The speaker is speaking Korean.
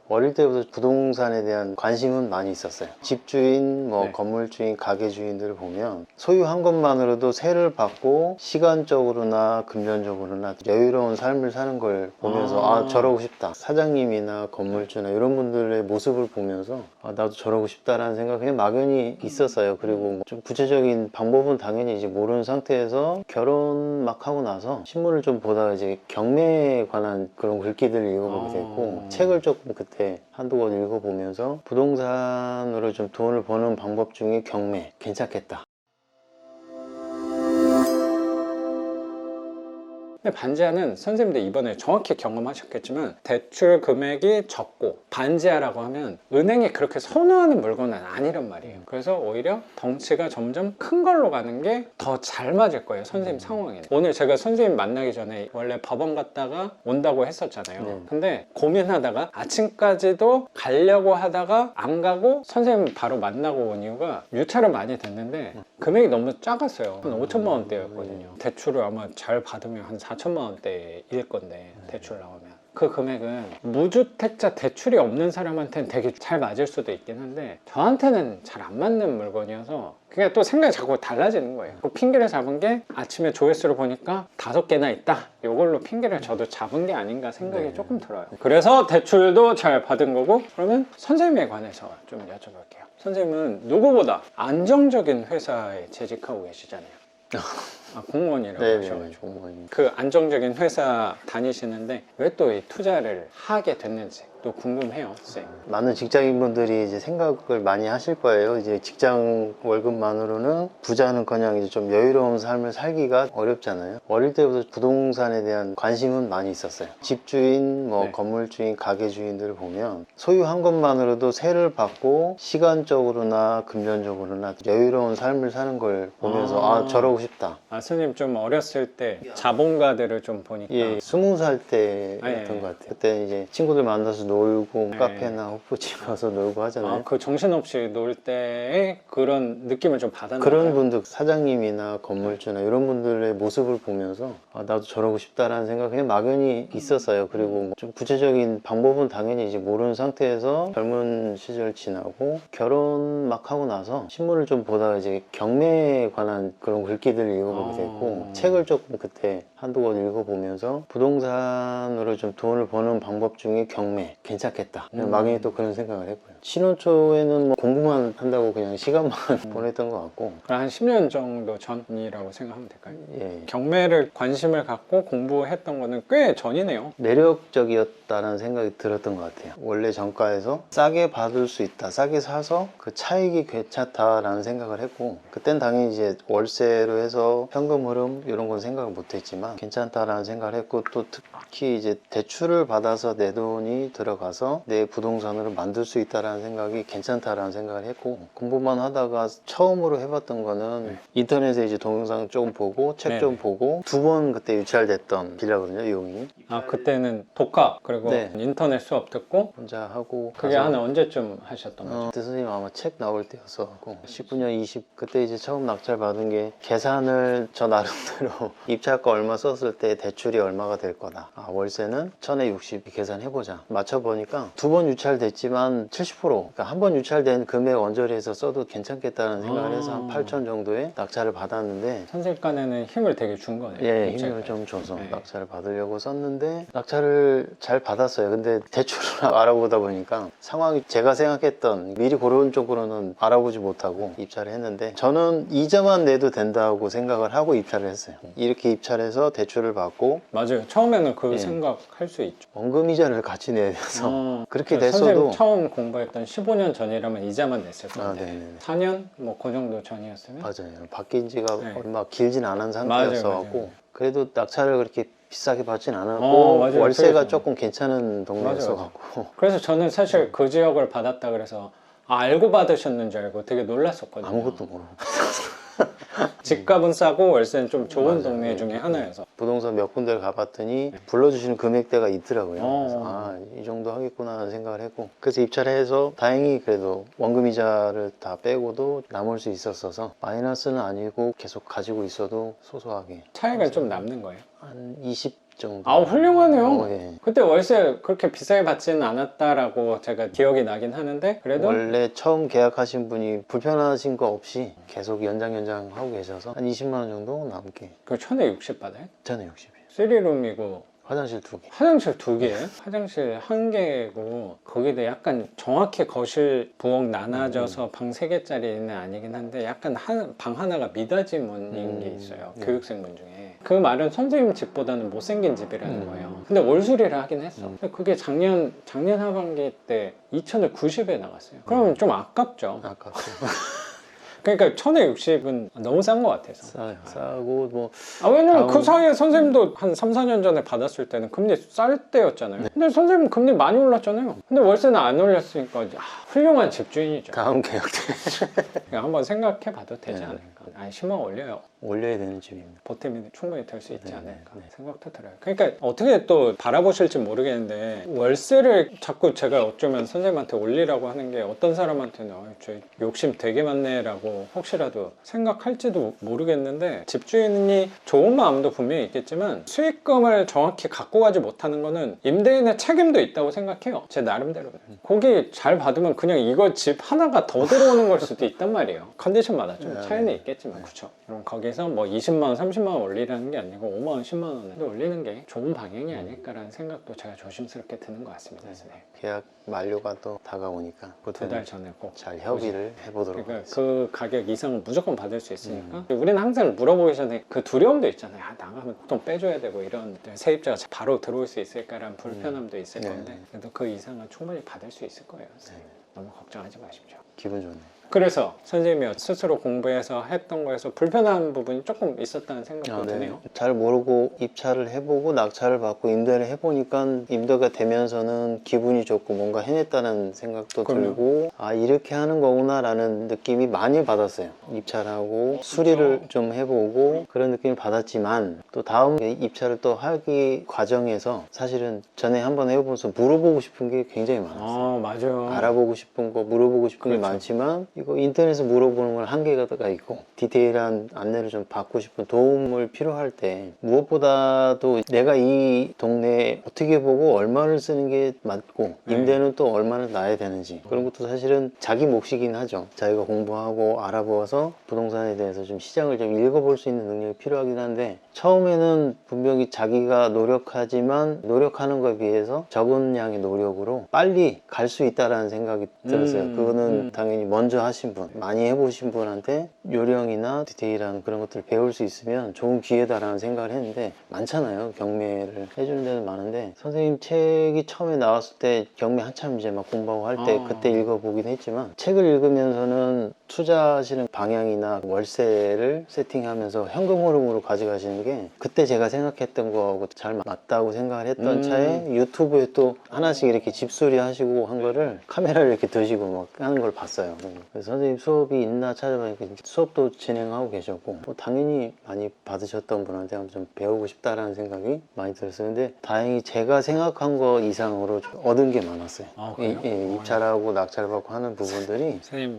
어릴 때부터 부동산에 대한 관심은 많이 있었어요. 집주인, 네. 건물주인, 가게주인들을 보면 소유한 것만으로도 세를 받고 시간적으로나 금전적으로나 여유로운 삶을 사는 걸 보면서 저러고 싶다. 사장님이나 건물주나 이런 분들의 모습을 보면서 나도 저러고 싶다라는 생각이 그냥 막연히 있었어요. 그리고 좀 구체적인 방법은 당연히 이제 모르는 상태에서 결혼 막 하고 나서 신문을 좀 보다가 이제 경매에 관한 그런 글귀들을 읽어보게 됐고, 책을 조금 그때 한두 권 읽어보면서 부동산으로 좀 돈을 버는 방법 중에 경매 괜찮겠다. 반지하는 선생님도 이번에 정확히 경험하셨겠지만 대출 금액이 적고 반지하라고 하면 은행이 그렇게 선호하는 물건은 아니란 말이에요. 그래서 오히려 덩치가 점점 큰 걸로 가는 게 더 잘 맞을 거예요, 선생님 상황에는. 오늘 제가 선생님 만나기 전에 원래 법원 갔다가 온다고 했었잖아요. 네. 근데 고민하다가 아침까지도 가려고 하다가 안 가고 선생님 바로 만나고 온 이유가 유찰을 많이 됐는데 금액이 너무 작았어요. 한 5천만 원대였거든요. 대출을 아마 잘 받으면 한 4천만 원대일 건데, 대출 나오면 그 금액은 무주택자 대출이 없는 사람한테는 되게 잘 맞을 수도 있긴 한데 저한테는 잘 안 맞는 물건이어서 그냥 또 생각이 자꾸 달라지는 거예요. 그 핑계를 잡은 게 아침에 조회수를 보니까 5개나 있다, 이걸로 핑계를 저도 잡은 게 아닌가 생각이 조금 들어요. 그래서 대출도 잘 받은 거고. 그러면 선생님에 관해서 좀 여쭤볼게요. 선생님은 누구보다 안정적인 회사에 재직하고 계시잖아요. 공무원이라고 하셔가지고. 공무원입니다. 그 안정적인 회사 다니시는데 왜 또 이 투자를 하게 됐는지 또 궁금해요, 선생님. 많은 직장인분들이 이제 생각을 많이 하실 거예요. 이제 직장 월급만으로는 부자는커녕 이제 좀 여유로운 삶을 살기가 어렵잖아요. 어릴 때부터 부동산에 대한 관심은 많이 있었어요. 집주인, 네. 건물주인, 가게주인들을 보면 소유한 것만으로도 세를 받고 시간적으로나 금전적으로나 여유로운 삶을 사는 걸 보면서 저러고 싶다. 선생님 좀 어렸을 때 자본가들을 좀 보니까 20살 때였던 것 같아요. 그때 이제 친구들 만나서 놀고 카페나 호프집 가서 놀고 하잖아요. 그 정신없이 놀 때의 그런 느낌을 좀 받았나요? 그런 분들, 사장님이나 건물주나 이런 분들의 모습을 보면서 나도 저러고 싶다라는 생각이 그냥 막연히 있었어요. 그리고 좀 구체적인 방법은 당연히 이제 모르는 상태에서 젊은 시절 지나고 결혼 막 하고 나서 신문을 좀 보다가 이제 경매에 관한 그런 글귀들을 읽어보게 됐고, 책을 조금 그때 한두 권 읽어보면서 부동산으로 좀 돈을 버는 방법 중에 경매 괜찮겠다, 막연히 또 그런 생각을 했고요. 신혼 초에는 공부만 한다고 그냥 시간만 보냈던 것 같고. 한 10년 정도 전이라고 생각하면 될까요? 예. 경매를 관심을 갖고 공부했던 거는 꽤 전이네요. 매력적이었다는 생각이 들었던 것 같아요. 원래 정가에서 싸게 받을 수 있다, 싸게 사서 그 차익이 괜찮다라는 생각을 했고, 그땐 당연히 이제 월세로 해서 현금 흐름 이런 건 생각을 못 했지만 괜찮다라는 생각을 했고, 또 특히 이제 대출을 받아서 내 돈이 들어가서 내 부동산으로 만들 수 있다라는 생각이 괜찮다라는 생각을 했고, 공부만 하다가 처음으로 해봤던 거는 인터넷에 이제 동영상 조금 보고 책 좀 보고 2번 그때 유찰됐던 빌라거든요, 이용이. 그때는 독학 그리고 네. 인터넷 수업 듣고 혼자 하고 그게 가서 한 언제쯤 하셨던 거죠? 그때 선생님 아마 책 나올 때였어갖고 19년 20 그때 이제 처음 낙찰 받은 게, 계산을 저 나름대로 입찰가 얼마 썼을 때 대출이 얼마가 될 거다, 월세는 1000에 60 계산해보자, 맞춰보니까 2번 유찰됐지만 70%, 그러니까 한 번 유찰된 금액 언저리에서 써도 괜찮겠다는 생각을 해서 한 8천 정도의 낙찰을 받았는데, 선생님간에는 힘을 되게 준 거네요. 예, 입찰까지. 힘을 좀 줘서 낙찰을 받으려고 썼는데 낙찰을 잘 받았어요. 근데 대출을 알아보다 보니까 상황이 제가 생각했던 미리 고른 쪽으로는 알아보지 못하고 입찰을 했는데, 저는 이자만 내도 된다고 생각을 하고 입찰을 했어요. 이렇게 입찰해서 대출을 받고, 맞아요. 처음에는 그 생각할 수 있죠. 원금이자를 같이 내야 돼서 그렇게 선생님 됐어도 처음 공부했던 15년 전이라면 이자만 냈을 건데 네네. 4년? 그 정도 전이었으면? 맞아요. 바뀐 지가 얼마 길진 않은 맞아요. 상태였어갖고 그래도 낙찰을 그렇게 비싸게 받진 않았고 맞아요. 월세가 그래서. 조금 괜찮은 동네였어갖고. 그래서 저는 사실 그 지역을 받았다 그래서 알고 받으셨는 줄 알고 되게 놀랐었거든요. 아무것도 모르고 집값은 싸고 월세는 좀 좋은 맞아요. 동네 중에 하나여서. 부동산 몇 군데를 가봤더니 불러주시는 금액대가 있더라고요. 그래서 이 정도 하겠구나 하는 생각을 했고, 그래서 입찰을 해서 다행히 그래도 원금이자를 다 빼고도 남을 수 있었어서 마이너스는 아니고 계속 가지고 있어도 소소하게 차이가 좀 남는 거예요? 한 20 정도. 아, 훌륭하네요. 예. 그때 월세 그렇게 비싸게 받지는 않았다라고 제가 기억이 나긴 하는데 그래도 원래 처음 계약하신 분이 불편하신 거 없이 계속 연장 하고 계셔서 한 20만 원 정도 남게. 그 1060 받아요? 저는 60이에요. 3룸이고 화장실 2개. 화장실 2개, 화장실 1개고 거기도 약간 정확히 거실 부엌 나눠져서 방 3개짜리는 아니긴 한데 약간 방 하나가 미닫이 문인 게 있어요. 교육생 문 중에. 그 말은 선생님 집보다는 못생긴 집이라는 거예요. 근데 월수리를 하긴 했어. 근데 그게 작년 하반기 때 2천을 90에 나갔어요. 그러면 좀 아깝죠. 아깝죠. 그러니까 1060은 너무 싼 것 같아서. 싸요. 싸고 뭐 왜냐면 그 다음- 사이에 선생님도 한 3, 4년 전에 받았을 때는 금리 쌀 때였잖아요. 네. 근데 선생님 금리 많이 올랐잖아요. 근데 월세는 안 올렸으니까 훌륭한 집주인이죠. 다음 계약 때 그냥 한번 생각해 봐도 되지 네. 않을까. 아니 10만 원 올려요. 올려야 되는 집입니다. 보탬이 충분히 될 수 있지 네, 않을까 네. 생각도 들어요. 그러니까 어떻게 또 바라보실지 모르겠는데 월세를 자꾸 제가 어쩌면 선생님한테 올리라고 하는 게 어떤 사람한테는 저 욕심 되게 많네라고 혹시라도 생각할지도 모르겠는데 집주인이 좋은 마음도 분명히 있겠지만 수익금을 정확히 갖고 가지 못하는 거는 임대인의 책임도 있다고 생각해요. 제 나름대로는. 거기 잘 받으면 그냥 이거 집 하나가 더 들어오는 걸 수도 있단 말이에요. 컨디션마다 좀 차이는 있겠지만 그렇죠. 그럼 거기서 뭐 20만 원, 30만 원 올리라는 게 아니고 5만 원, 10만 원을 올리는 게 좋은 방향이 아닐까라는 생각도 제가 조심스럽게 드는 것 같습니다. 선생님. 계약 만료가 또 다가오니까 2달 전에 꼭 잘 협의를 해보도록 그러니까 하겠습니다. 그 가격 이상은 무조건 받을 수 있으니까 우리는 항상 물어보기 전에 그 두려움도 있잖아요. 나가면 돈 빼줘야 되고 이런 세입자가 바로 들어올 수 있을까라는 불편함도 있을 네. 건데 그래도 그 이상은 충분히 받을 수 있을 거예요. 선생님. 너무 걱정하지 마십시오. 기분 좋네요. 그래서 선생님이 스스로 공부해서 했던 거에서 불편한 부분이 조금 있었다는 생각도 드네요. 잘 모르고 입찰을 해보고 낙찰을 받고 임대를 해보니까 임대가 되면서는 기분이 좋고 뭔가 해냈다는 생각도 그럼요. 들고 이렇게 하는 거구나 라는 느낌이 많이 받았어요. 입찰하고 수리를 좀 해보고 그런 느낌을 받았지만 또 다음 입찰을 또 하기 과정에서 사실은 전에 한번 해보면서 물어보고 싶은 게 굉장히 많았어요. 맞아요. 알아보고 싶은 거 물어보고 싶은 게 그렇죠. 많지만 이거 인터넷에서 물어보는 건 한계가 있고 디테일한 안내를 좀 받고 싶은 도움을 필요할 때 무엇보다도 내가 이 동네에 어떻게 보고 얼마를 쓰는 게 맞고 임대는 또 얼마나 나야 되는지 그런 것도 사실은 자기 몫이긴 하죠. 자기가 공부하고 알아보아서 부동산에 대해서 좀 시장을 좀 읽어볼 수 있는 능력이 필요하긴 한데 처음에는 분명히 자기가 노력하지만 노력하는 것에 비해서 적은 양의 노력으로 빨리 갈 수 있다라는 생각이 들었어요. 그거는 당연히 먼저 하신 분, 많이 해보신 분한테 요령이나 디테일한 그런 것들을 배울 수 있으면 좋은 기회다라는 생각을 했는데 많잖아요. 경매를 해주는 데는 많은데 선생님 책이 처음에 나왔을 때 경매 한참 이제 막 공부하고 할 때 그때 읽어보긴 했지만 책을 읽으면서는 투자하시는 방향이나 월세를 세팅하면서 현금 흐름으로 가져가시는 게 그때 제가 생각했던 거하고 잘 맞다고 생각을 했던 차에 유튜브에 또 하나씩 이렇게 집수리 하시고 한 거를 카메라를 이렇게 드시고 막 하는 걸 봤어요. 그래서 선생님 수업이 있나 찾아보니까 수업도 진행하고 계셨고 당연히 많이 받으셨던 분한테 한번 좀 배우고 싶다라는 생각이 많이 들었어요. 근데 다행히 제가 생각한 거 이상으로 좀 얻은 게 많았어요. 그래요? 입찰하고 낙찰받고 하는 부분들이 선생님